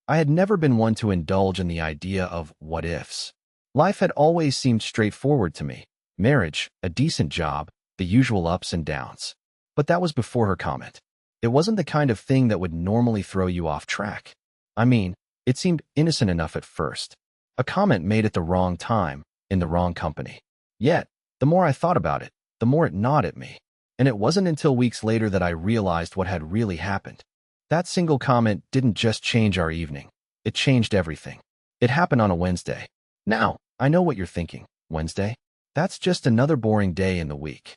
I had never been one to indulge in the idea of what-ifs. Life had always seemed straightforward to me. Marriage, a decent job, the usual ups and downs. But that was before her comment. It wasn't the kind of thing that would normally throw you off track. I mean, it seemed innocent enough at first. A comment made at the wrong time, in the wrong company. Yet, the more I thought about it, the more it gnawed at me. And it wasn't until weeks later that I realized what had really happened. That single comment didn't just change our evening. It changed everything. It happened on a Wednesday. Now, I know what you're thinking. Wednesday? That's just another boring day in the week.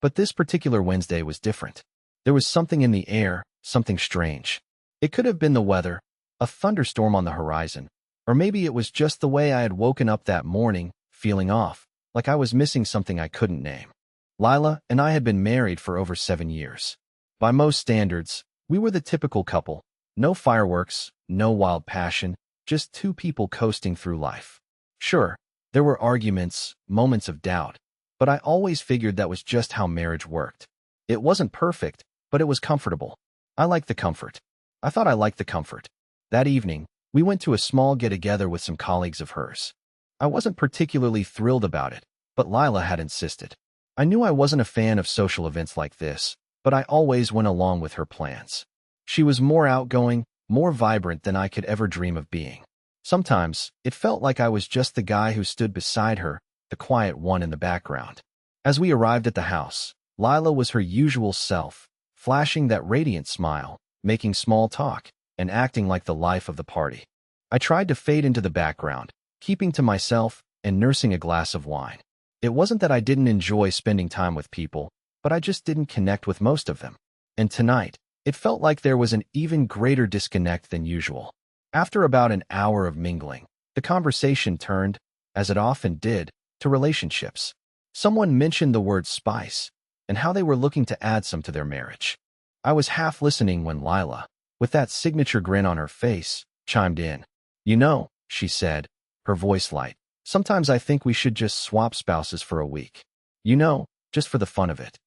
But this particular Wednesday was different. There was something in the air, something strange. It could have been the weather, a thunderstorm on the horizon, or maybe it was just the way I had woken up that morning, feeling off, like I was missing something I couldn't name. Lila and I had been married for over 7 years. By most standards, we were the typical couple. No fireworks, no wild passion, just two people coasting through life. Sure, there were arguments, moments of doubt, but I always figured that was just how marriage worked. It wasn't perfect, but it was comfortable. I liked the comfort. I thought I liked the comfort. That evening, we went to a small get-together with some colleagues of hers. I wasn't particularly thrilled about it, but Lila had insisted. I knew I wasn't a fan of social events like this, but I always went along with her plans. She was more outgoing, more vibrant than I could ever dream of being. Sometimes, it felt like I was just the guy who stood beside her, the quiet one in the background. As we arrived at the house, Lila was her usual self, flashing that radiant smile, making small talk, and acting like the life of the party. I tried to fade into the background, keeping to myself and nursing a glass of wine. It wasn't that I didn't enjoy spending time with people, but I just didn't connect with most of them. And tonight, it felt like there was an even greater disconnect than usual. After about an hour of mingling, the conversation turned, as it often did, to relationships. Someone mentioned the word spice, and how they were looking to add some to their marriage. I was half listening when Lila, with that signature grin on her face, chimed in. You know, she said, her voice light, sometimes I think we should just swap spouses for a week. You know, just for the fun of it.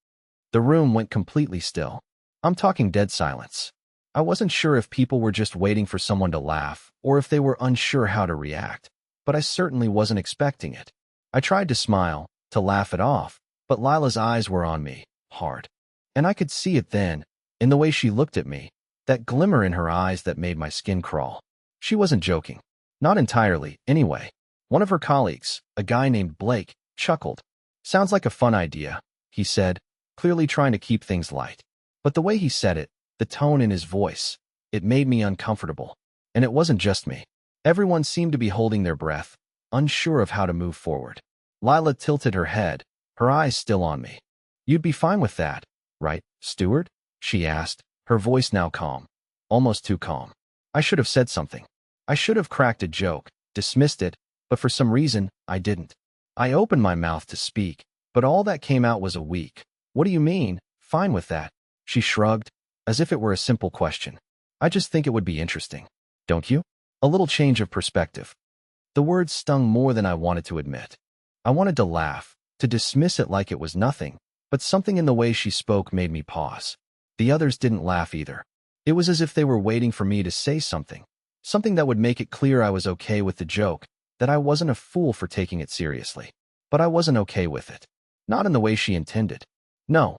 The room went completely still. I'm talking dead silence. I wasn't sure if people were just waiting for someone to laugh, or if they were unsure how to react, but I certainly wasn't expecting it. I tried to smile, to laugh it off, but Lila's eyes were on me, hard. And I could see it then, in the way she looked at me, that glimmer in her eyes that made my skin crawl. She wasn't joking. Not entirely, anyway. One of her colleagues, a guy named Blake, chuckled. Sounds like a fun idea, he said, clearly trying to keep things light. But the way he said it, the tone in his voice, it made me uncomfortable. And it wasn't just me. Everyone seemed to be holding their breath, unsure of how to move forward. Lila tilted her head, her eyes still on me. You'd be fine with that, right, Stewart? She asked, her voice now calm. Almost too calm. I should have said something. I should have cracked a joke, dismissed it, but for some reason, I didn't. I opened my mouth to speak, but all that came out was a weak, "What do you mean, fine with that?" She shrugged, as if it were a simple question. I just think it would be interesting. Don't you? A little change of perspective. The words stung more than I wanted to admit. I wanted to laugh, to dismiss it like it was nothing, but something in the way she spoke made me pause. The others didn't laugh either. It was as if they were waiting for me to say something. Something that would make it clear I was okay with the joke, that I wasn't a fool for taking it seriously. But I wasn't okay with it. Not in the way she intended. No,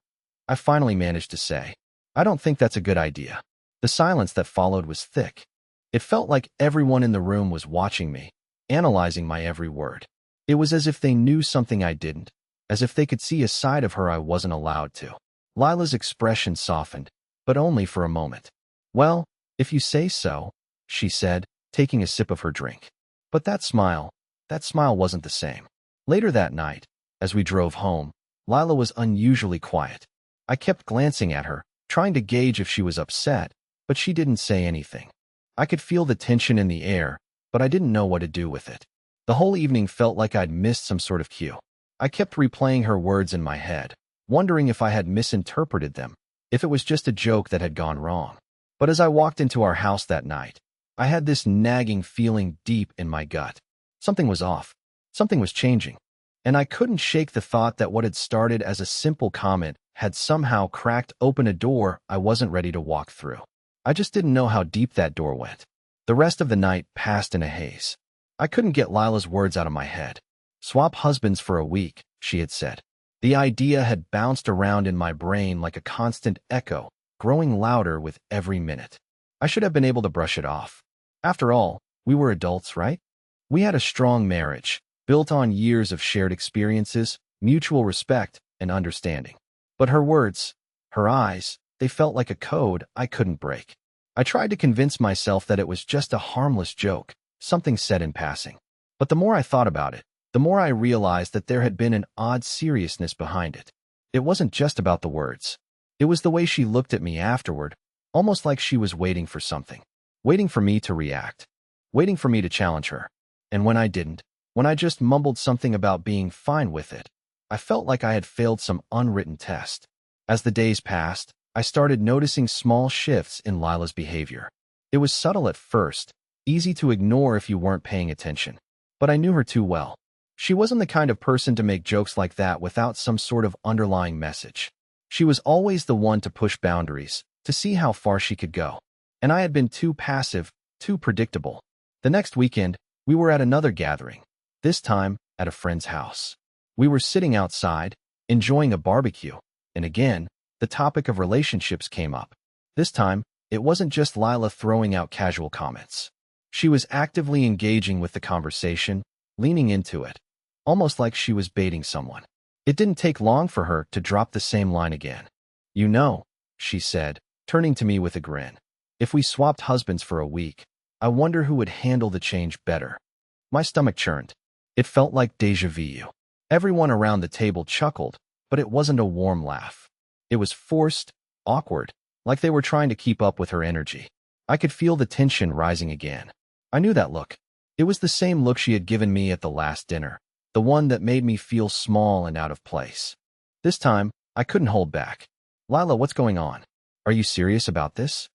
I finally managed to say. I don't think that's a good idea. The silence that followed was thick. It felt like everyone in the room was watching me, analyzing my every word. It was as if they knew something I didn't, as if they could see a side of her I wasn't allowed to. Lila's expression softened, but only for a moment. Well, if you say so, she said, taking a sip of her drink. But that smile wasn't the same. Later that night, as we drove home, Lila was unusually quiet. I kept glancing at her, trying to gauge if she was upset, but she didn't say anything. I could feel the tension in the air, but I didn't know what to do with it. The whole evening felt like I'd missed some sort of cue. I kept replaying her words in my head, wondering if I had misinterpreted them, if it was just a joke that had gone wrong. But as I walked into our house that night, I had this nagging feeling deep in my gut. Something was off. Something was changing. And I couldn't shake the thought that what had started as a simple comment had somehow cracked open a door I wasn't ready to walk through. I just didn't know how deep that door went. The rest of the night passed in a haze. I couldn't get Lila's words out of my head. Swap husbands for a week, she had said. The idea had bounced around in my brain like a constant echo, growing louder with every minute. I should have been able to brush it off. After all, we were adults, right? We had a strong marriage, built on years of shared experiences, mutual respect, and understanding. But her words, her eyes, they felt like a code I couldn't break. I tried to convince myself that it was just a harmless joke, something said in passing. But the more I thought about it, the more I realized that there had been an odd seriousness behind it. It wasn't just about the words. It was the way she looked at me afterward, almost like she was waiting for something, waiting for me to react, waiting for me to challenge her. And when I didn't, when I just mumbled something about being fine with it, I felt like I had failed some unwritten test. As the days passed, I started noticing small shifts in Lila's behavior. It was subtle at first, easy to ignore if you weren't paying attention. But I knew her too well. She wasn't the kind of person to make jokes like that without some sort of underlying message. She was always the one to push boundaries, to see how far she could go. And I had been too passive, too predictable. The next weekend, we were at another gathering, this time at a friend's house. We were sitting outside, enjoying a barbecue, and again, the topic of relationships came up. This time, it wasn't just Lila throwing out casual comments. She was actively engaging with the conversation, leaning into it, almost like she was baiting someone. It didn't take long for her to drop the same line again. "You know," she said, turning to me with a grin, "if we swapped husbands for a week, I wonder who would handle the change better." My stomach churned. It felt like déjà vu. Everyone around the table chuckled, but it wasn't a warm laugh. It was forced, awkward, like they were trying to keep up with her energy. I could feel the tension rising again. I knew that look. It was the same look she had given me at the last dinner, the one that made me feel small and out of place. This time, I couldn't hold back. "Lila, what's going on? Are you serious about this?"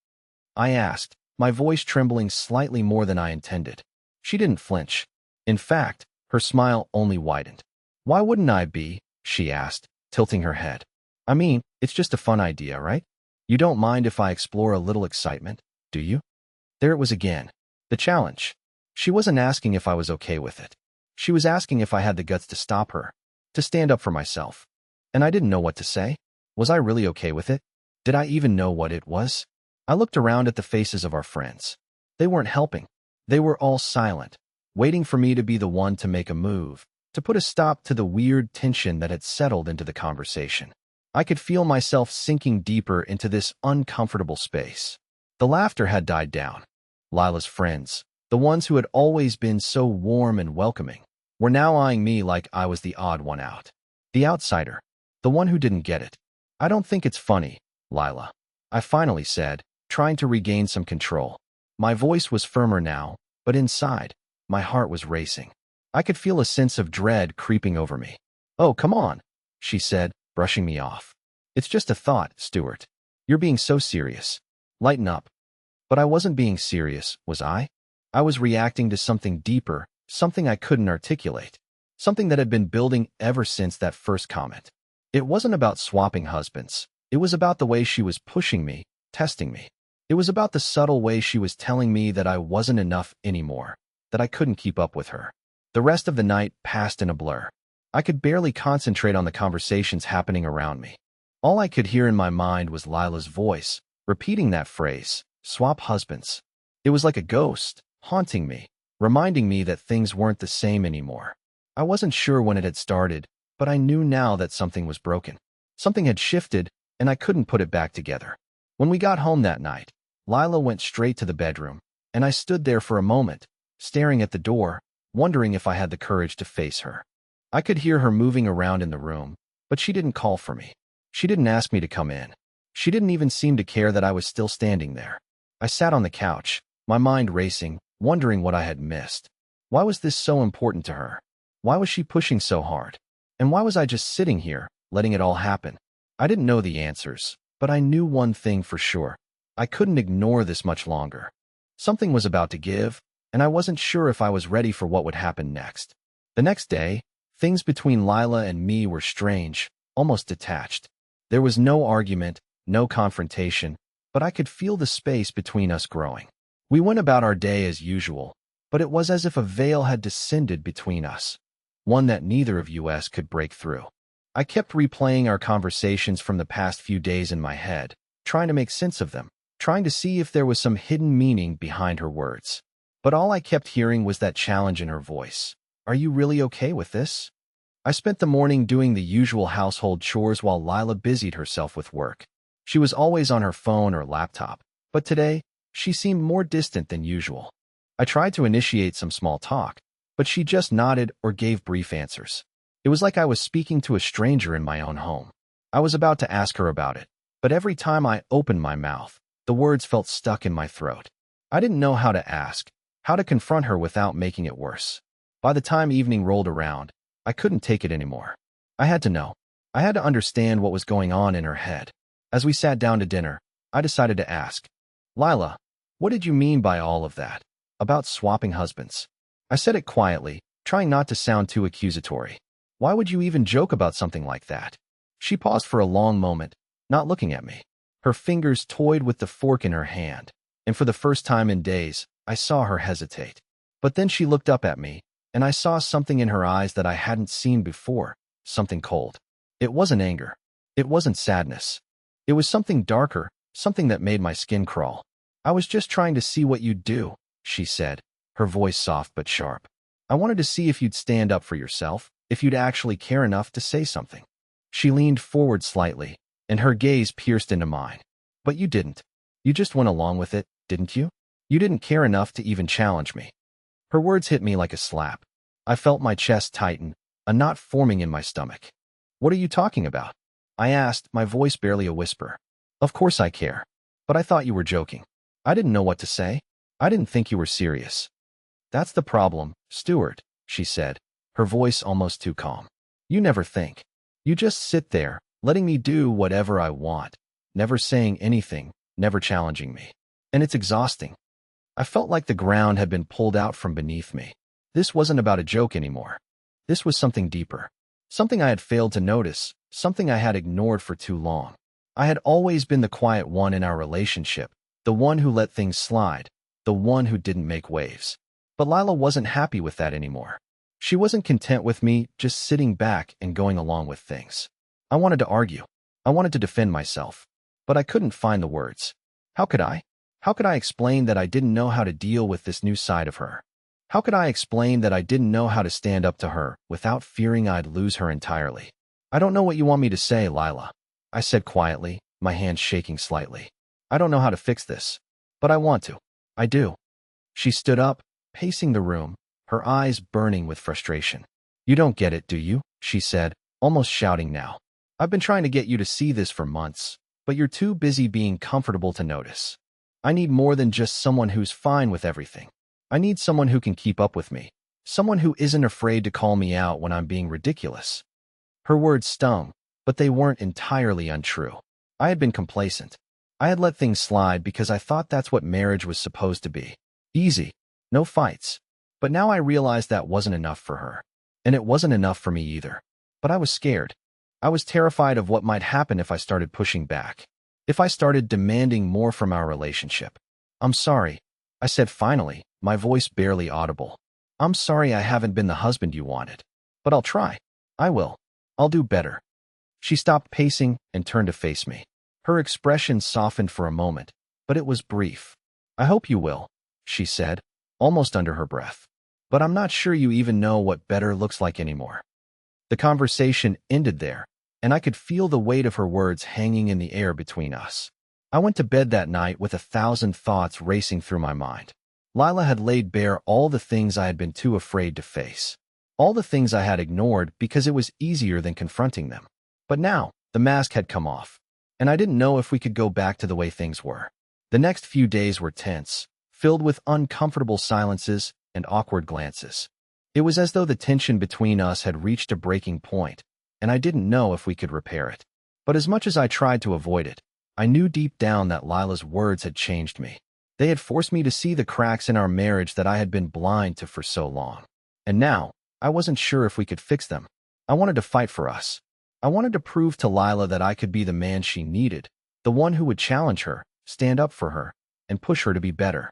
I asked, my voice trembling slightly more than I intended. She didn't flinch. In fact, her smile only widened. "Why wouldn't I be?" she asked, tilting her head. "I mean, it's just a fun idea, right? You don't mind if I explore a little excitement, do you?" There it was again. The challenge. She wasn't asking if I was okay with it. She was asking if I had the guts to stop her, to stand up for myself. And I didn't know what to say. Was I really okay with it? Did I even know what it was? I looked around at the faces of our friends. They weren't helping. They were all silent, waiting for me to be the one to make a move, to put a stop to the weird tension that had settled into the conversation. I could feel myself sinking deeper into this uncomfortable space. The laughter had died down. Lila's friends, the ones who had always been so warm and welcoming, were now eyeing me like I was the odd one out. The outsider. The one who didn't get it. "I don't think it's funny, Lila," I finally said, trying to regain some control. My voice was firmer now, but inside, my heart was racing. I could feel a sense of dread creeping over me. "Oh, come on," she said, brushing me off. "It's just a thought, Stuart. You're being so serious. Lighten up." But I wasn't being serious, was I? I was reacting to something deeper, something I couldn't articulate, something that had been building ever since that first comment. It wasn't about swapping husbands. It was about the way she was pushing me, testing me. It was about the subtle way she was telling me that I wasn't enough anymore, that I couldn't keep up with her. The rest of the night passed in a blur. I could barely concentrate on the conversations happening around me. All I could hear in my mind was Lila's voice, repeating that phrase, "swap husbands." It was like a ghost, haunting me, reminding me that things weren't the same anymore. I wasn't sure when it had started, but I knew now that something was broken. Something had shifted, and I couldn't put it back together. When we got home that night, Lila went straight to the bedroom, and I stood there for a moment, staring at the door, wondering if I had the courage to face her. I could hear her moving around in the room, but she didn't call for me. She didn't ask me to come in. She didn't even seem to care that I was still standing there. I sat on the couch, my mind racing, wondering what I had missed. Why was this so important to her? Why was she pushing so hard? And why was I just sitting here, letting it all happen? I didn't know the answers, but I knew one thing for sure. I couldn't ignore this much longer. Something was about to give, and I wasn't sure if I was ready for what would happen next. The next day, things between Lila and me were strange, almost detached. There was no argument, no confrontation, but I could feel the space between us growing. We went about our day as usual, but it was as if a veil had descended between us, one that neither of us could break through. I kept replaying our conversations from the past few days in my head, trying to make sense of them, trying to see if there was some hidden meaning behind her words. But all I kept hearing was that challenge in her voice. Are you really okay with this? I spent the morning doing the usual household chores while Lila busied herself with work. She was always on her phone or laptop, but today, she seemed more distant than usual. I tried to initiate some small talk, but she just nodded or gave brief answers. It was like I was speaking to a stranger in my own home. I was about to ask her about it, but every time I opened my mouth, the words felt stuck in my throat. I didn't know how to ask, how to confront her without making it worse. By the time evening rolled around, I couldn't take it anymore. I had to know. I had to understand what was going on in her head. As we sat down to dinner, I decided to ask, Lila, what did you mean by all of that? About swapping husbands? I said it quietly, trying not to sound too accusatory. Why would you even joke about something like that? She paused for a long moment, not looking at me. Her fingers toyed with the fork in her hand, and for the first time in days, I saw her hesitate. But then she looked up at me, and I saw something in her eyes that I hadn't seen before, something cold. It wasn't anger. It wasn't sadness. It was something darker, something that made my skin crawl. I was just trying to see what you'd do, she said, her voice soft but sharp. I wanted to see if you'd stand up for yourself, if you'd actually care enough to say something. She leaned forward slightly, and her gaze pierced into mine. But you didn't. You just went along with it, didn't you? You didn't care enough to even challenge me. Her words hit me like a slap. I felt my chest tighten, a knot forming in my stomach. What are you talking about? I asked, my voice barely a whisper. Of course I care. But I thought you were joking. I didn't know what to say. I didn't think you were serious. That's the problem, Stuart, she said, her voice almost too calm. You never think. You just sit there, letting me do whatever I want, never saying anything, never challenging me. And it's exhausting. I felt like the ground had been pulled out from beneath me. This wasn't about a joke anymore. This was something deeper. Something I had failed to notice, something I had ignored for too long. I had always been the quiet one in our relationship, the one who let things slide, the one who didn't make waves. But Lila wasn't happy with that anymore. She wasn't content with me just sitting back and going along with things. I wanted to argue. I wanted to defend myself. But I couldn't find the words. How could I? How could I explain that I didn't know how to deal with this new side of her? How could I explain that I didn't know how to stand up to her without fearing I'd lose her entirely? I don't know what you want me to say, Lila, I said quietly, my hands shaking slightly. I don't know how to fix this, but I want to. I do. She stood up, pacing the room, her eyes burning with frustration. You don't get it, do you? She said, almost shouting now. I've been trying to get you to see this for months, but you're too busy being comfortable to notice. I need more than just someone who's fine with everything. I need someone who can keep up with me, someone who isn't afraid to call me out when I'm being ridiculous. Her words stung, but they weren't entirely untrue. I had been complacent. I had let things slide because I thought that's what marriage was supposed to be. Easy, no fights. But now I realized that wasn't enough for her. And it wasn't enough for me either. But I was scared. I was terrified of what might happen if I started pushing back. If I started demanding more from our relationship. I'm sorry, I said finally, my voice barely audible. I'm sorry I haven't been the husband you wanted. But I'll try. I will. I'll do better. She stopped pacing and turned to face me. Her expression softened for a moment, but it was brief. I hope you will, she said, almost under her breath. But I'm not sure you even know what better looks like anymore. The conversation ended there, and I could feel the weight of her words hanging in the air between us. I went to bed that night with 1,000 thoughts racing through my mind. Lila had laid bare all the things I had been too afraid to face. All the things I had ignored because it was easier than confronting them. But now, the mask had come off, and I didn't know if we could go back to the way things were. The next few days were tense, filled with uncomfortable silences and awkward glances. It was as though the tension between us had reached a breaking point, and I didn't know if we could repair it. But as much as I tried to avoid it, I knew deep down that Lila's words had changed me. They had forced me to see the cracks in our marriage that I had been blind to for so long. And now, I wasn't sure if we could fix them. I wanted to fight for us. I wanted to prove to Lila that I could be the man she needed, the one who would challenge her, stand up for her, and push her to be better.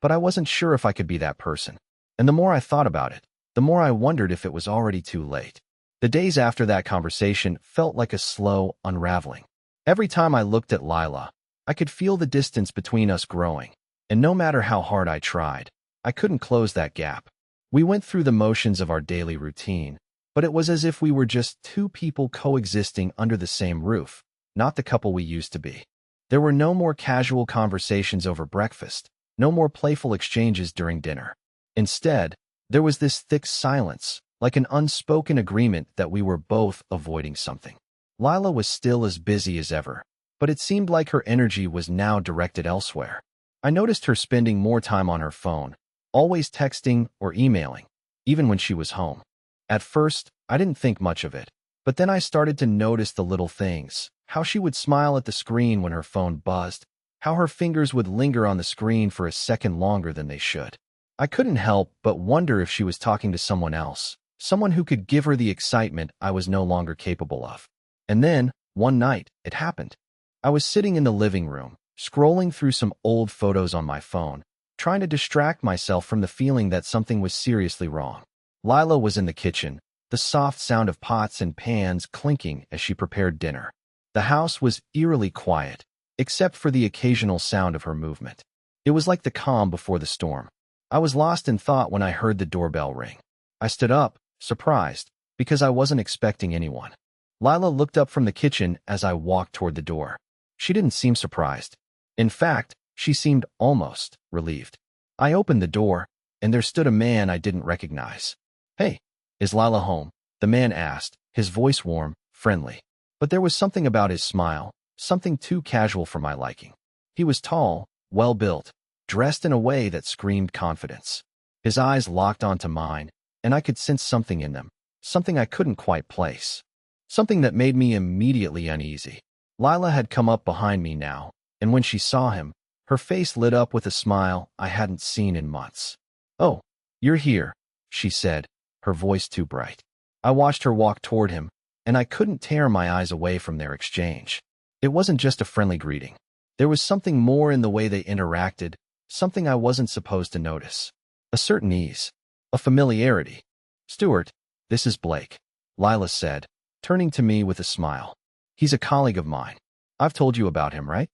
but I wasn't sure if I could be that person. And the more I thought about it, the more I wondered if it was already too late. The days after that conversation felt like a slow unraveling. Every time I looked at Lila, I could feel the distance between us growing, and no matter how hard I tried, I couldn't close that gap. We went through the motions of our daily routine, but it was as if we were just two people coexisting under the same roof, not the couple we used to be. There were no more casual conversations over breakfast, no more playful exchanges during dinner. Instead, there was this thick silence, like an unspoken agreement that we were both avoiding something. Lila was still as busy as ever, but it seemed like her energy was now directed elsewhere. I noticed her spending more time on her phone, always texting or emailing, even when she was home. At first, I didn't think much of it, but then I started to notice the little things, how she would smile at the screen when her phone buzzed, how her fingers would linger on the screen for a second longer than they should. I couldn't help but wonder if she was talking to someone else, someone who could give her the excitement I was no longer capable of. And then, one night, it happened. I was sitting in the living room, scrolling through some old photos on my phone, trying to distract myself from the feeling that something was seriously wrong. Lila was in the kitchen, the soft sound of pots and pans clinking as she prepared dinner. The house was eerily quiet, except for the occasional sound of her movement. It was like the calm before the storm. I was lost in thought when I heard the doorbell ring. I stood up, surprised, because I wasn't expecting anyone. Lila looked up from the kitchen as I walked toward the door. She didn't seem surprised. In fact, she seemed almost relieved. I opened the door, and there stood a man I didn't recognize. "Hey, is Lila home?" the man asked, his voice warm, friendly. But there was something about his smile, something too casual for my liking. He was tall, well-built, dressed in a way that screamed confidence. His eyes locked onto mine, and I could sense something in them, something I couldn't quite place. Something that made me immediately uneasy. Lila had come up behind me now, and when she saw him, her face lit up with a smile I hadn't seen in months. "Oh, you're here," she said, her voice too bright. I watched her walk toward him, and I couldn't tear my eyes away from their exchange. It wasn't just a friendly greeting. There was something more in the way they interacted, something I wasn't supposed to notice. A certain ease. A familiarity. "Stuart, this is Blake," Lila said, turning to me with a smile. "He's a colleague of mine. I've told you about him, right?"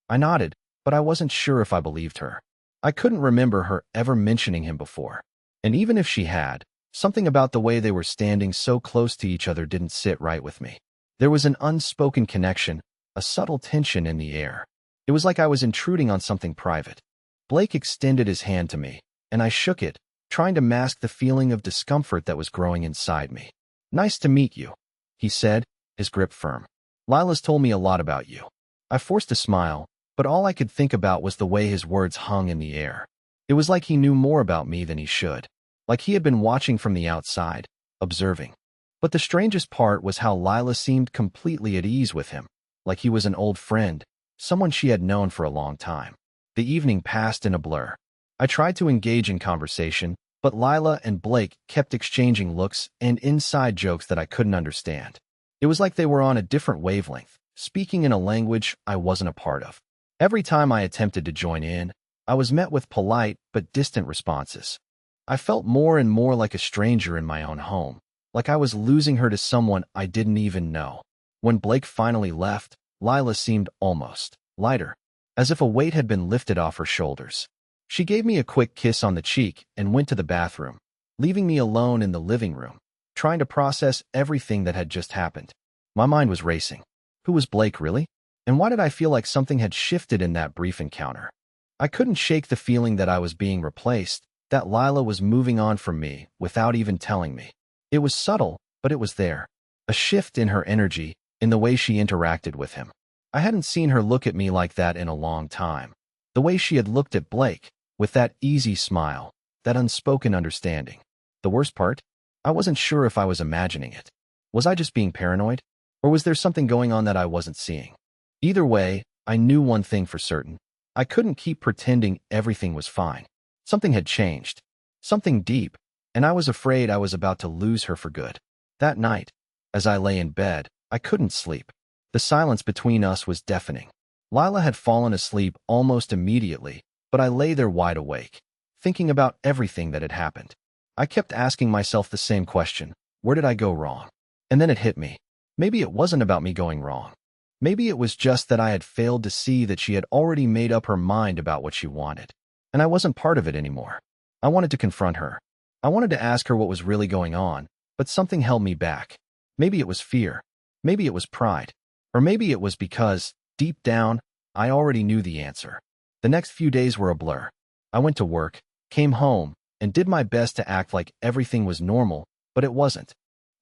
I nodded, but I wasn't sure if I believed her. I couldn't remember her ever mentioning him before. And even if she had, something about the way they were standing so close to each other didn't sit right with me. There was an unspoken connection, a subtle tension in the air. It was like I was intruding on something private. Blake extended his hand to me, and I shook it, trying to mask the feeling of discomfort that was growing inside me. "Nice to meet you," he said, his grip firm. "Lila's told me a lot about you." I forced a smile, but all I could think about was the way his words hung in the air. It was like he knew more about me than he should, like he had been watching from the outside, observing. But the strangest part was how Lila seemed completely at ease with him, like he was an old friend, someone she had known for a long time. The evening passed in a blur. I tried to engage in conversation, but Lila and Blake kept exchanging looks and inside jokes that I couldn't understand. It was like they were on a different wavelength, speaking in a language I wasn't a part of. Every time I attempted to join in, I was met with polite but distant responses. I felt more and more like a stranger in my own home, like I was losing her to someone I didn't even know. When Blake finally left, Lila seemed almost lighter, as if a weight had been lifted off her shoulders. She gave me a quick kiss on the cheek and went to the bathroom, leaving me alone in the living room, trying to process everything that had just happened. My mind was racing. Who was Blake, really? And why did I feel like something had shifted in that brief encounter? I couldn't shake the feeling that I was being replaced, that Lila was moving on from me without even telling me. It was subtle, but it was there. A shift in her energy, in the way she interacted with him. I hadn't seen her look at me like that in a long time. The way she had looked at Blake, with that easy smile, that unspoken understanding. The worst part? I wasn't sure if I was imagining it. Was I just being paranoid? Or was there something going on that I wasn't seeing? Either way, I knew one thing for certain. I couldn't keep pretending everything was fine. Something had changed. Something deep, and I was afraid I was about to lose her for good. That night, as I lay in bed, I couldn't sleep. The silence between us was deafening. Lila had fallen asleep almost immediately, but I lay there wide awake, thinking about everything that had happened. I kept asking myself the same question: where did I go wrong? And then it hit me. Maybe it wasn't about me going wrong. Maybe it was just that I had failed to see that she had already made up her mind about what she wanted, and I wasn't part of it anymore. I wanted to confront her. I wanted to ask her what was really going on, but something held me back. Maybe it was fear. Maybe it was pride. Or maybe it was because, deep down, I already knew the answer. The next few days were a blur. I went to work, came home, and did my best to act like everything was normal, but it wasn't.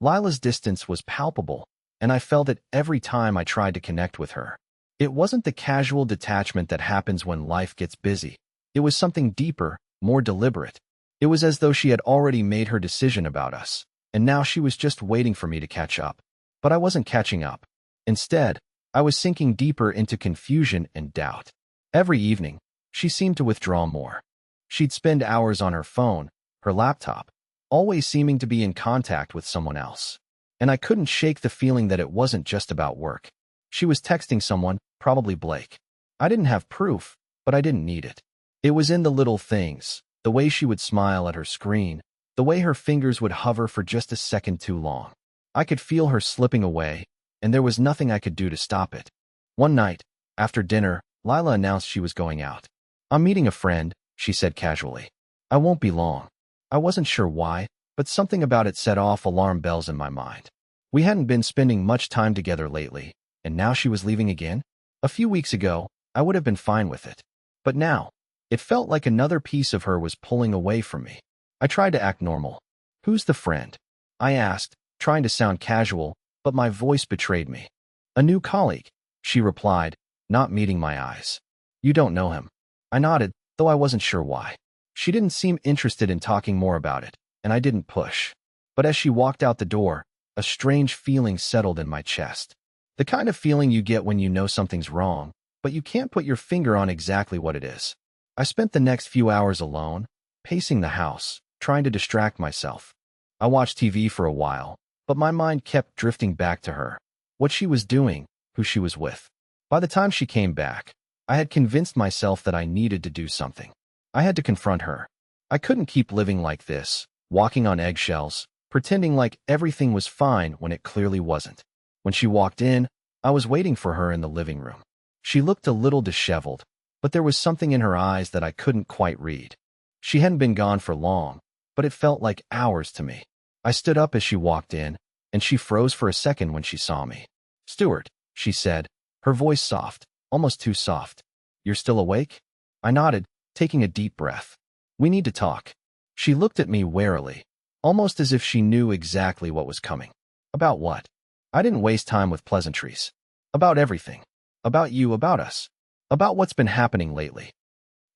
Lila's distance was palpable, and I felt it every time I tried to connect with her. It wasn't the casual detachment that happens when life gets busy. It was something deeper, more deliberate. It was as though she had already made her decision about us, and now she was just waiting for me to catch up. But I wasn't catching up. Instead, I was sinking deeper into confusion and doubt. Every evening, she seemed to withdraw more. She'd spend hours on her phone, her laptop, always seeming to be in contact with someone else. And I couldn't shake the feeling that it wasn't just about work. She was texting someone, probably Blake. I didn't have proof, but I didn't need it. It was in the little things, the way she would smile at her screen, the way her fingers would hover for just a second too long. I could feel her slipping away, and there was nothing I could do to stop it. One night, after dinner, Lila announced she was going out. "I'm meeting a friend," she said casually. "I won't be long." I wasn't sure why, but something about it set off alarm bells in my mind. We hadn't been spending much time together lately, and now she was leaving again? A few weeks ago, I would have been fine with it. But now, it felt like another piece of her was pulling away from me. I tried to act normal. "Who's the friend?" I asked, trying to sound casual, but my voice betrayed me. "A new colleague," she replied, not meeting my eyes. "You don't know him." I nodded, though I wasn't sure why. She didn't seem interested in talking more about it, and I didn't push. But as she walked out the door, a strange feeling settled in my chest. The kind of feeling you get when you know something's wrong, but you can't put your finger on exactly what it is. I spent the next few hours alone, pacing the house, trying to distract myself. I watched TV for a while, but my mind kept drifting back to her, what she was doing, who she was with. By the time she came back, I had convinced myself that I needed to do something. I had to confront her. I couldn't keep living like this, walking on eggshells, pretending like everything was fine when it clearly wasn't. When she walked in, I was waiting for her in the living room. She looked a little disheveled, but there was something in her eyes that I couldn't quite read. She hadn't been gone for long, but it felt like hours to me. I stood up as she walked in, and she froze for a second when she saw me. "Stuart," she said, her voice soft, almost too soft. "You're still awake?" I nodded, taking a deep breath. "We need to talk." She looked at me warily, almost as if she knew exactly what was coming. "About what?" I didn't waste time with pleasantries. "About everything. About you, about us. About what's been happening lately."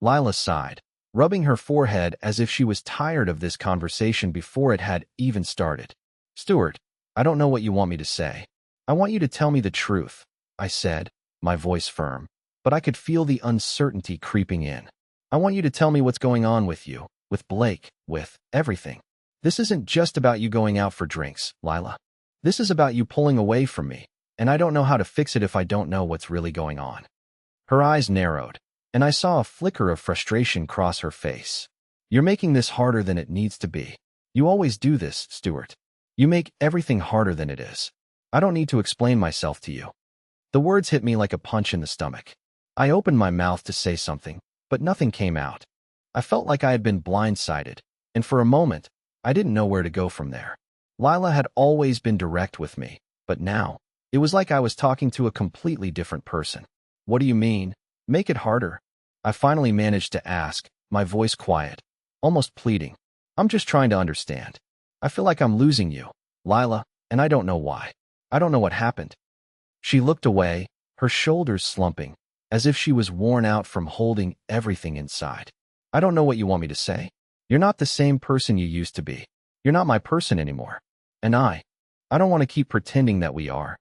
Lila sighed, rubbing her forehead as if she was tired of this conversation before it had even started. "Stuart, I don't know what you want me to say. I want you to tell me the truth," I said, my voice firm, but I could feel the uncertainty creeping in. "I want you to tell me what's going on with you, with Blake, with everything. This isn't just about you going out for drinks, Lila. This is about you pulling away from me, and I don't know how to fix it if I don't know what's really going on." Her eyes narrowed, and I saw a flicker of frustration cross her face. "You're making this harder than it needs to be. You always do this, Stuart. You make everything harder than it is. I don't need to explain myself to you." The words hit me like a punch in the stomach. I opened my mouth to say something, but nothing came out. I felt like I had been blindsided, and for a moment, I didn't know where to go from there. Lila had always been direct with me, but now, it was like I was talking to a completely different person. "What do you mean? Make it harder?" I finally managed to ask, my voice quiet, almost pleading. "I'm just trying to understand. I feel like I'm losing you, Lila, and I don't know why. I don't know what happened." She looked away, her shoulders slumping, as if she was worn out from holding everything inside. "I don't know what you want me to say. You're not the same person you used to be. You're not my person anymore. And I don't want to keep pretending that we are."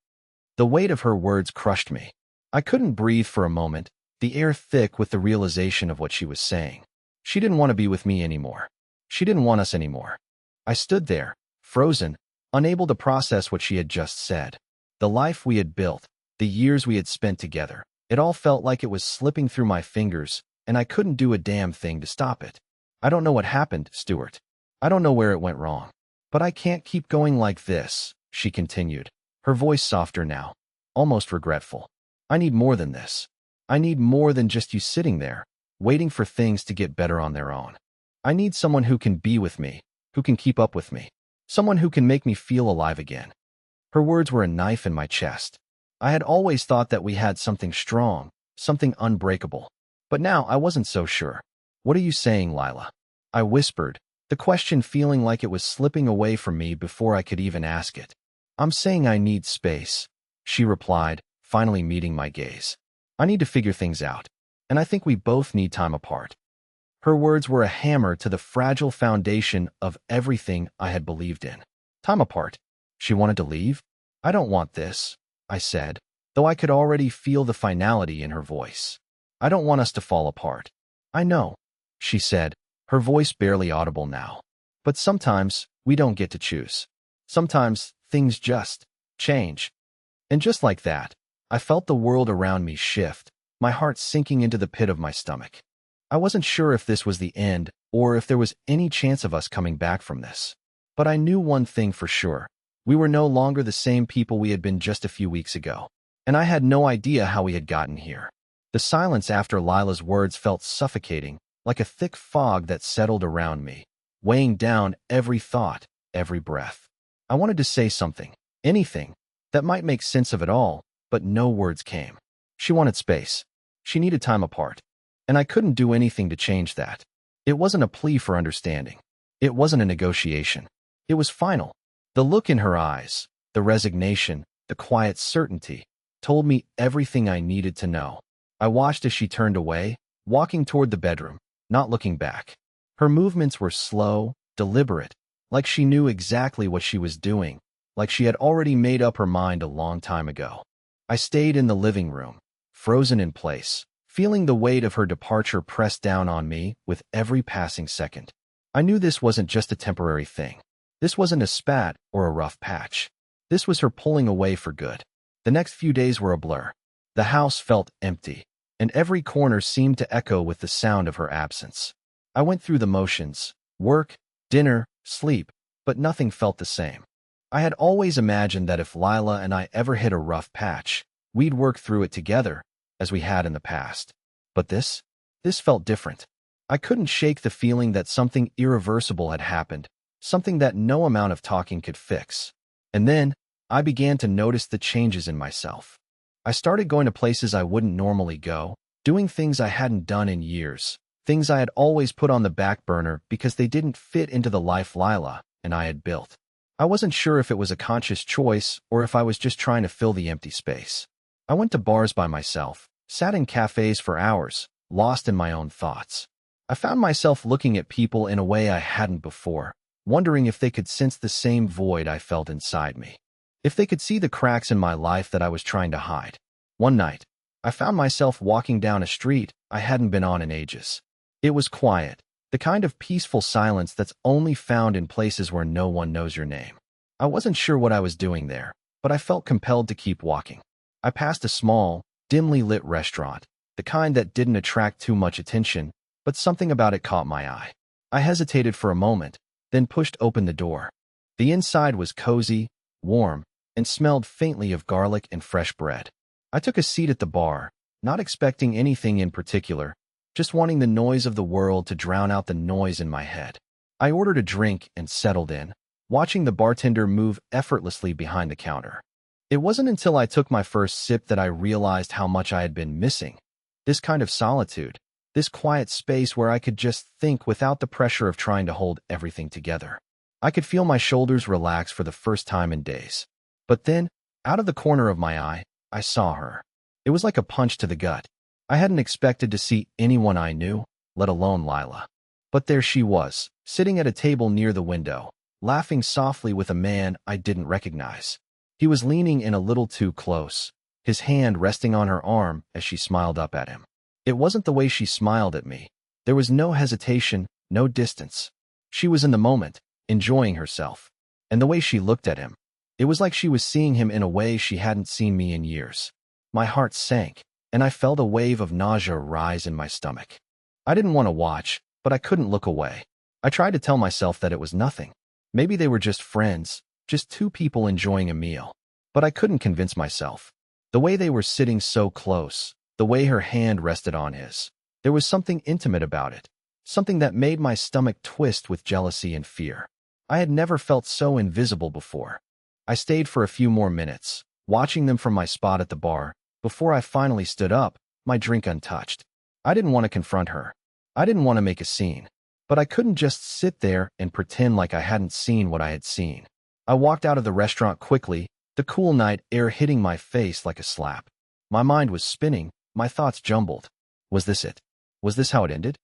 The weight of her words crushed me. I couldn't breathe for a moment, the air thick with the realization of what she was saying. She didn't want to be with me anymore. She didn't want us anymore. I stood there, frozen, unable to process what she had just said. The life we had built, the years we had spent together, it all felt like it was slipping through my fingers, and I couldn't do a damn thing to stop it. I don't know what happened, Stuart. I don't know where it went wrong. But I can't keep going like this, she continued, her voice softer now, almost regretful. I need more than this. I need more than just you sitting there, waiting for things to get better on their own. I need someone who can be with me, who can keep up with me, someone who can make me feel alive again. Her words were a knife in my chest. I had always thought that we had something strong, something unbreakable. But now I wasn't so sure. What are you saying, Lila? I whispered, the question feeling like it was slipping away from me before I could even ask it. I'm saying I need space, she replied, finally meeting my gaze. I need to figure things out, and I think we both need time apart. Her words were a hammer to the fragile foundation of everything I had believed in. Time apart. She wanted to leave? I don't want this, I said, though I could already feel the finality in her voice. I don't want us to fall apart. I know, she said, her voice barely audible now. But sometimes we don't get to choose. Sometimes things just change. And just like that, I felt the world around me shift, my heart sinking into the pit of my stomach. I wasn't sure if this was the end or if there was any chance of us coming back from this. But I knew one thing for sure. We were no longer the same people we had been just a few weeks ago. And I had no idea how we had gotten here. The silence after Lila's words felt suffocating, like a thick fog that settled around me, weighing down every thought, every breath. I wanted to say something, anything, that might make sense of it all, but no words came. She wanted space. She needed time apart. And I couldn't do anything to change that. It wasn't a plea for understanding. It wasn't a negotiation. It was final. The look in her eyes, the resignation, the quiet certainty, told me everything I needed to know. I watched as she turned away, walking toward the bedroom, not looking back. Her movements were slow, deliberate, like she knew exactly what she was doing, like she had already made up her mind a long time ago. I stayed in the living room, frozen in place, feeling the weight of her departure press down on me with every passing second. I knew this wasn't just a temporary thing. This wasn't a spat or a rough patch. This was her pulling away for good. The next few days were a blur. The house felt empty, and every corner seemed to echo with the sound of her absence. I went through the motions, work, dinner, sleep, but nothing felt the same. I had always imagined that if Lila and I ever hit a rough patch, we'd work through it together, as we had in the past. But this felt different. I couldn't shake the feeling that something irreversible had happened, something that no amount of talking could fix. And then, I began to notice the changes in myself. I started going to places I wouldn't normally go, doing things I hadn't done in years, things I had always put on the back burner because they didn't fit into the life Lila and I had built. I wasn't sure if it was a conscious choice or if I was just trying to fill the empty space. I went to bars by myself, sat in cafes for hours, lost in my own thoughts. I found myself looking at people in a way I hadn't before, wondering if they could sense the same void I felt inside me. If they could see the cracks in my life that I was trying to hide. One night, I found myself walking down a street I hadn't been on in ages. It was quiet, the kind of peaceful silence that's only found in places where no one knows your name. I wasn't sure what I was doing there, but I felt compelled to keep walking. I passed a small, dimly lit restaurant, the kind that didn't attract too much attention, but something about it caught my eye. I hesitated for a moment, then pushed open the door. The inside was cozy, warm, and smelled faintly of garlic and fresh bread. I took a seat at the bar, not expecting anything in particular, just wanting the noise of the world to drown out the noise in my head. I ordered a drink and settled in, watching the bartender move effortlessly behind the counter. It wasn't until I took my first sip that I realized how much I had been missing. This kind of solitude, this quiet space where I could just think without the pressure of trying to hold everything together. I could feel my shoulders relax for the first time in days. But then, out of the corner of my eye, I saw her. It was like a punch to the gut. I hadn't expected to see anyone I knew, let alone Lila. But there she was, sitting at a table near the window, laughing softly with a man I didn't recognize. He was leaning in a little too close, his hand resting on her arm as she smiled up at him. It wasn't the way she smiled at me. There was no hesitation, no distance. She was in the moment, enjoying herself. And the way she looked at him, it was like she was seeing him in a way she hadn't seen me in years. My heart sank, and I felt a wave of nausea rise in my stomach. I didn't want to watch, but I couldn't look away. I tried to tell myself that it was nothing. Maybe they were just friends, just two people enjoying a meal. But I couldn't convince myself. The way they were sitting so close, the way her hand rested on his, there was something intimate about it, something that made my stomach twist with jealousy and fear. I had never felt so invisible before. I stayed for a few more minutes, watching them from my spot at the bar, before I finally stood up, my drink untouched. I didn't want to confront her. I didn't want to make a scene. But I couldn't just sit there and pretend like I hadn't seen what I had seen. I walked out of the restaurant quickly, the cool night air hitting my face like a slap. My mind was spinning, my thoughts jumbled. Was this it? Was this how it ended?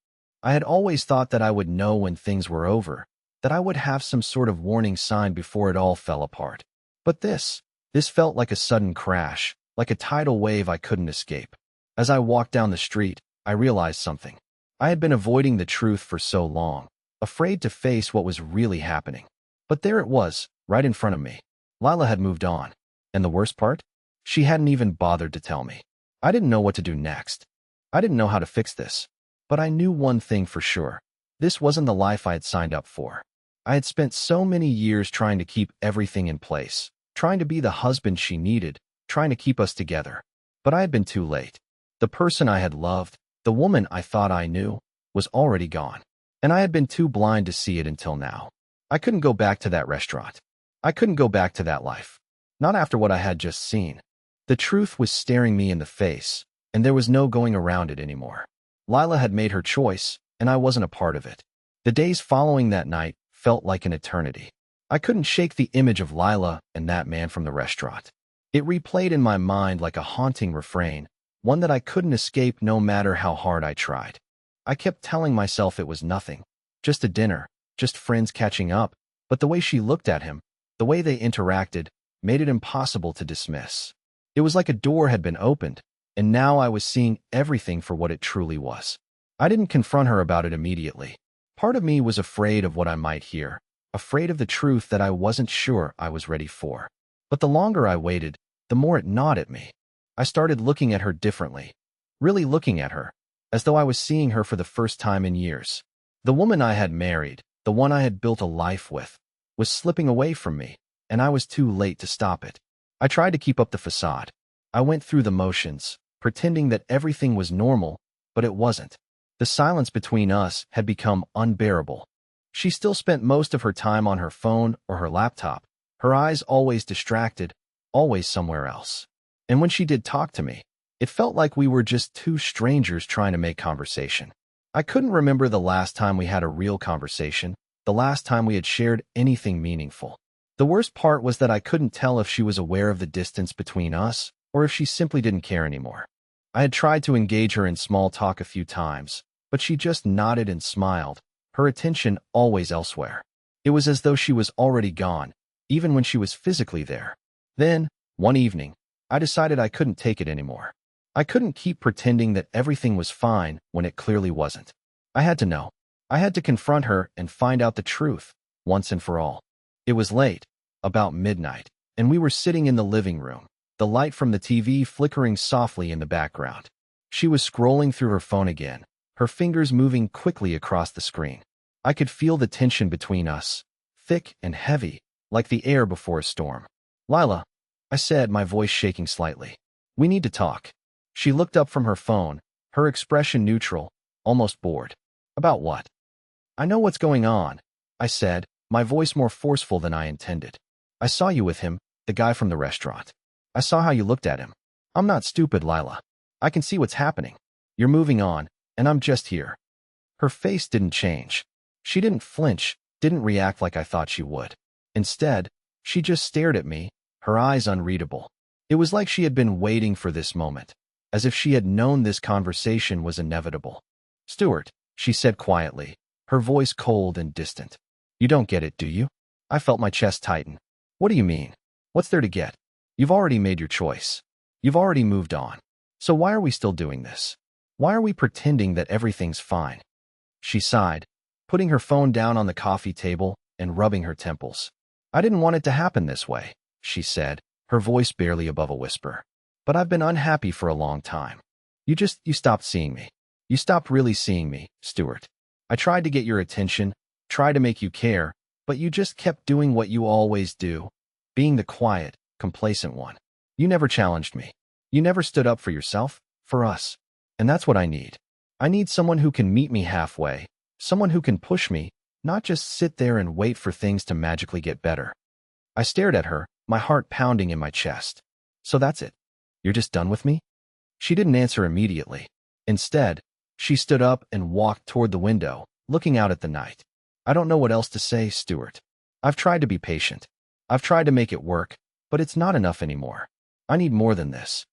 I had always thought that I would know when things were over, that I would have some sort of warning sign before it all fell apart. But this felt like a sudden crash, like a tidal wave I couldn't escape. As I walked down the street, I realized something. I had been avoiding the truth for so long, afraid to face what was really happening. But there it was, right in front of me. Lila had moved on. And the worst part? She hadn't even bothered to tell me. I didn't know what to do next. I didn't know how to fix this. But I knew one thing for sure. This wasn't the life I had signed up for. I had spent so many years trying to keep everything in place, trying to be the husband she needed, trying to keep us together. But I had been too late. The person I had loved, the woman I thought I knew, was already gone. And I had been too blind to see it until now. I couldn't go back to that restaurant. I couldn't go back to that life. Not after what I had just seen. The truth was staring me in the face, and there was no going around it anymore. Lila had made her choice, and I wasn't a part of it. The days following that night felt like an eternity. I couldn't shake the image of Lila and that man from the restaurant. It replayed in my mind like a haunting refrain, one that I couldn't escape no matter how hard I tried. I kept telling myself it was nothing, just a dinner, just friends catching up, but the way she looked at him, the way they interacted, made it impossible to dismiss. It was like a door had been opened, and now I was seeing everything for what it truly was. I didn't confront her about it immediately. Part of me was afraid of what I might hear, afraid of the truth that I wasn't sure I was ready for. But the longer I waited, the more it gnawed at me. I started looking at her differently, really looking at her, as though I was seeing her for the first time in years. The woman I had married, the one I had built a life with, was slipping away from me, and I was too late to stop it. I tried to keep up the facade. I went through the motions, pretending that everything was normal, but it wasn't. The silence between us had become unbearable. She still spent most of her time on her phone or her laptop, her eyes always distracted, always somewhere else. And when she did talk to me, it felt like we were just two strangers trying to make conversation. I couldn't remember the last time we had a real conversation, the last time we had shared anything meaningful. The worst part was that I couldn't tell if she was aware of the distance between us or if she simply didn't care anymore. I had tried to engage her in small talk a few times, but she just nodded and smiled, her attention always elsewhere. It was as though she was already gone, even when she was physically there. Then, one evening, I decided I couldn't take it anymore. I couldn't keep pretending that everything was fine when it clearly wasn't. I had to know. I had to confront her and find out the truth, once and for all. It was late, about midnight, and we were sitting in the living room, the light from the TV flickering softly in the background. She was scrolling through her phone again, her fingers moving quickly across the screen. I could feel the tension between us, thick and heavy, like the air before a storm. "Lila," I said, my voice shaking slightly. "We need to talk." She looked up from her phone, her expression neutral, almost bored. "About what?" "I know what's going on," I said, my voice more forceful than I intended. "I saw you with him, the guy from the restaurant. I saw how you looked at him. I'm not stupid, Lila. I can see what's happening. You're moving on, and I'm just here." Her face didn't change. She didn't flinch, didn't react like I thought she would. Instead, she just stared at me, her eyes unreadable. It was like she had been waiting for this moment, as if she had known this conversation was inevitable. "Stuart," she said quietly, her voice cold and distant. "You don't get it, do you?" I felt my chest tighten. "What do you mean? What's there to get? You've already made your choice. You've already moved on. So why are we still doing this? Why are we pretending that everything's fine?" She sighed, putting her phone down on the coffee table and rubbing her temples. "I didn't want it to happen this way," she said, her voice barely above a whisper. "But I've been unhappy for a long time. You stopped seeing me. You stopped really seeing me, Stuart. I tried to get your attention, tried to make you care, but you just kept doing what you always do, being the quiet, complacent one. You never challenged me. You never stood up for yourself, for us. And that's what I need. I need someone who can meet me halfway, someone who can push me, not just sit there and wait for things to magically get better. I stared at her, my heart pounding in my chest. So that's it. You're just done with me? She didn't answer immediately. Instead, she stood up and walked toward the window, looking out at the night. I don't know what else to say, Stuart. I've tried to be patient. I've tried to make it work, but it's not enough anymore. I need more than this.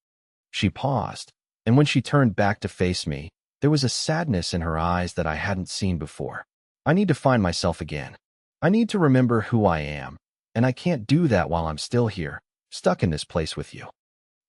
She paused, and when she turned back to face me, there was a sadness in her eyes that I hadn't seen before. I need to find myself again. I need to remember who I am, and I can't do that while I'm still here, stuck in this place with you.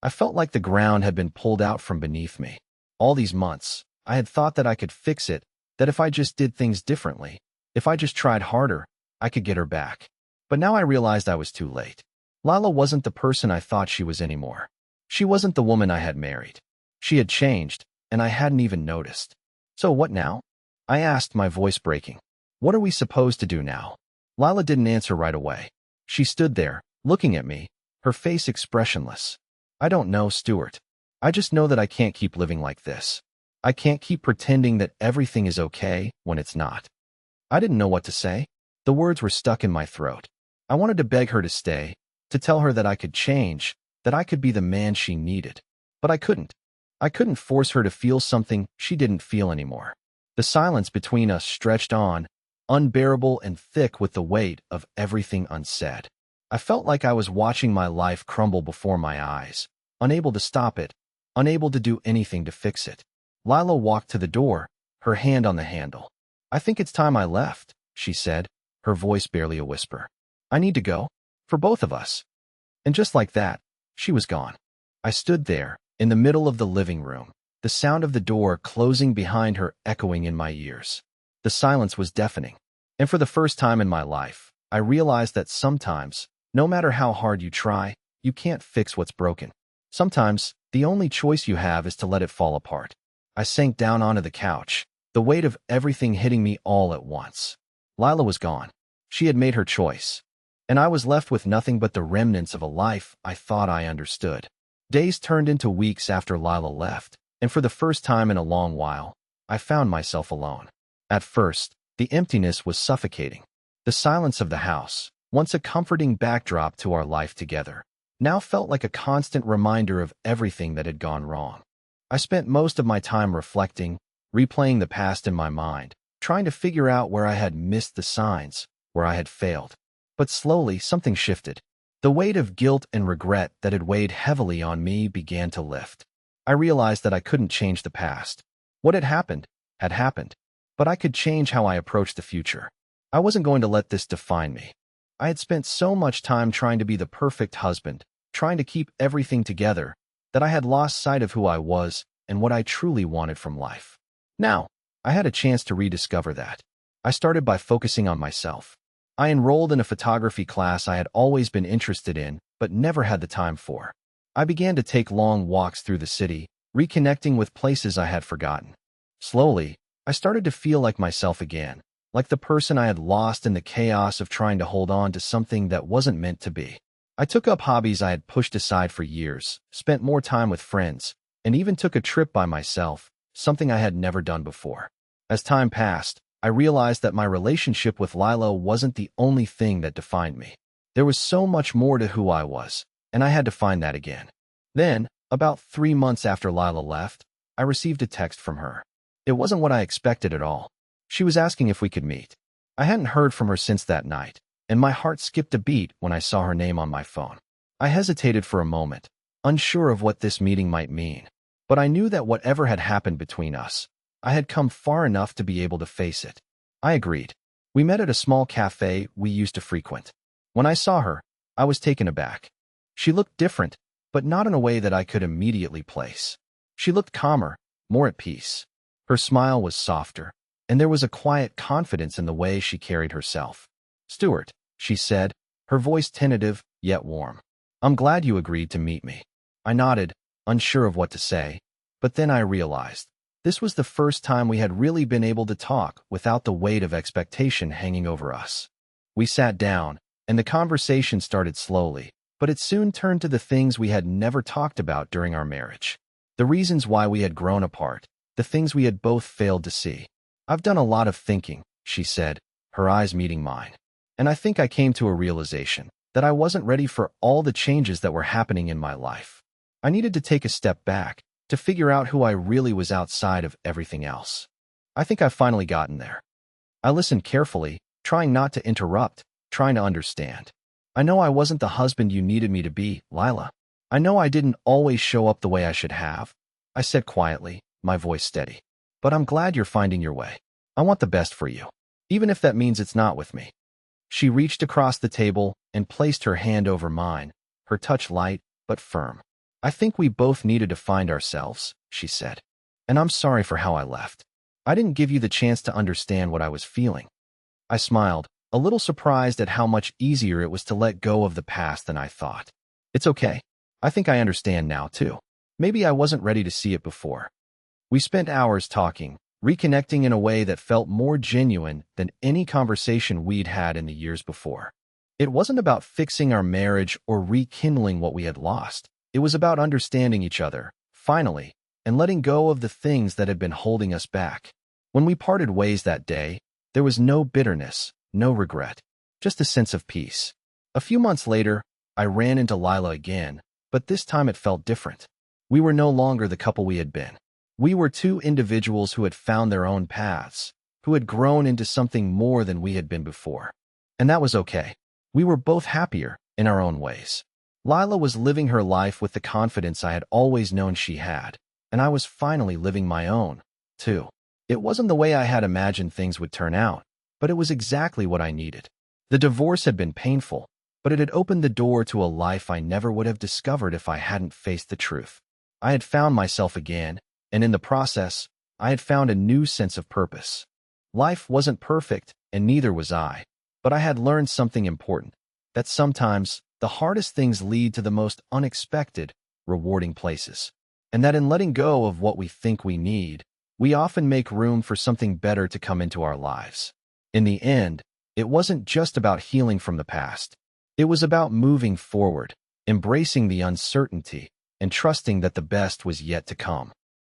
I felt like the ground had been pulled out from beneath me. All these months, I had thought that I could fix it, that if I just did things differently, if I just tried harder, I could get her back. But now I realized I was too late. Lila wasn't the person I thought she was anymore. She wasn't the woman I had married. She had changed, and I hadn't even noticed. So what now? I asked, my voice breaking. What are we supposed to do now? Lila didn't answer right away. She stood there, looking at me, her face expressionless. I don't know, Stuart. I just know that I can't keep living like this. I can't keep pretending that everything is okay when it's not. I didn't know what to say. The words were stuck in my throat. I wanted to beg her to stay, to tell her that I could change, that I could be the man she needed. But I couldn't. I couldn't force her to feel something she didn't feel anymore. The silence between us stretched on, unbearable and thick with the weight of everything unsaid. I felt like I was watching my life crumble before my eyes, unable to stop it, unable to do anything to fix it. Lila walked to the door, her hand on the handle. I think it's time I left, she said, her voice barely a whisper. I need to go, for both of us. And just like that, she was gone. I stood there, in the middle of the living room, the sound of the door closing behind her echoing in my ears. The silence was deafening. And for the first time in my life, I realized that sometimes, no matter how hard you try, you can't fix what's broken. Sometimes, the only choice you have is to let it fall apart. I sank down onto the couch, the weight of everything hitting me all at once. Lila was gone. She had made her choice. And I was left with nothing but the remnants of a life I thought I understood. Days turned into weeks after Lila left, and for the first time in a long while, I found myself alone. At first, the emptiness was suffocating. The silence of the house, once a comforting backdrop to our life together, now felt like a constant reminder of everything that had gone wrong. I spent most of my time reflecting, replaying the past in my mind, trying to figure out where I had missed the signs, where I had failed. But slowly, something shifted. The weight of guilt and regret that had weighed heavily on me began to lift. I realized that I couldn't change the past. What had happened, but I could change how I approached the future. I wasn't going to let this define me. I had spent so much time trying to be the perfect husband, trying to keep everything together, that I had lost sight of who I was and what I truly wanted from life. Now, I had a chance to rediscover that. I started by focusing on myself. I enrolled in a photography class I had always been interested in, but never had the time for. I began to take long walks through the city, reconnecting with places I had forgotten. Slowly, I started to feel like myself again, like the person I had lost in the chaos of trying to hold on to something that wasn't meant to be. I took up hobbies I had pushed aside for years, spent more time with friends, and even took a trip by myself, something I had never done before. As time passed, I realized that my relationship with Lila wasn't the only thing that defined me. There was so much more to who I was, and I had to find that again. Then, about 3 months after Lila left, I received a text from her. It wasn't what I expected at all. She was asking if we could meet. I hadn't heard from her since that night, and my heart skipped a beat when I saw her name on my phone. I hesitated for a moment, unsure of what this meeting might mean, but I knew that whatever had happened between us, I had come far enough to be able to face it. I agreed. We met at a small cafe we used to frequent. When I saw her, I was taken aback. She looked different, but not in a way that I could immediately place. She looked calmer, more at peace. Her smile was softer, and there was a quiet confidence in the way she carried herself. "Stuart," she said, her voice tentative, yet warm. "I'm glad you agreed to meet me." I nodded, unsure of what to say, but then I realized. This was the first time we had really been able to talk without the weight of expectation hanging over us. We sat down, and the conversation started slowly, but it soon turned to the things we had never talked about during our marriage. The reasons why we had grown apart, the things we had both failed to see. "I've done a lot of thinking," she said, her eyes meeting mine. "And I think I came to a realization that I wasn't ready for all the changes that were happening in my life. I needed to take a step back to figure out who I really was outside of everything else. I think I've finally gotten there." I listened carefully, trying not to interrupt, trying to understand. "I know I wasn't the husband you needed me to be, Lila. I know I didn't always show up the way I should have," I said quietly, my voice steady. "But I'm glad you're finding your way. I want the best for you, even if that means it's not with me." She reached across the table and placed her hand over mine, her touch light but firm. "I think we both needed to find ourselves," she said. "And I'm sorry for how I left. I didn't give you the chance to understand what I was feeling." I smiled, a little surprised at how much easier it was to let go of the past than I thought. "It's okay. I think I understand now, too. Maybe I wasn't ready to see it before." We spent hours talking, reconnecting in a way that felt more genuine than any conversation we'd had in the years before. It wasn't about fixing our marriage or rekindling what we had lost. It was about understanding each other, finally, and letting go of the things that had been holding us back. When we parted ways that day, there was no bitterness, no regret, just a sense of peace. A few months later, I ran into Lila again, but this time it felt different. We were no longer the couple we had been. We were two individuals who had found their own paths, who had grown into something more than we had been before. And that was okay. We were both happier in our own ways. Lila was living her life with the confidence I had always known she had, and I was finally living my own, too. It wasn't the way I had imagined things would turn out, but it was exactly what I needed. The divorce had been painful, but it had opened the door to a life I never would have discovered if I hadn't faced the truth. I had found myself again, and in the process, I had found a new sense of purpose. Life wasn't perfect, and neither was I, but I had learned something important, that sometimes the hardest things lead to the most unexpected, rewarding places, and that in letting go of what we think we need, we often make room for something better to come into our lives. In the end, it wasn't just about healing from the past. It was about moving forward, embracing the uncertainty, and trusting that the best was yet to come.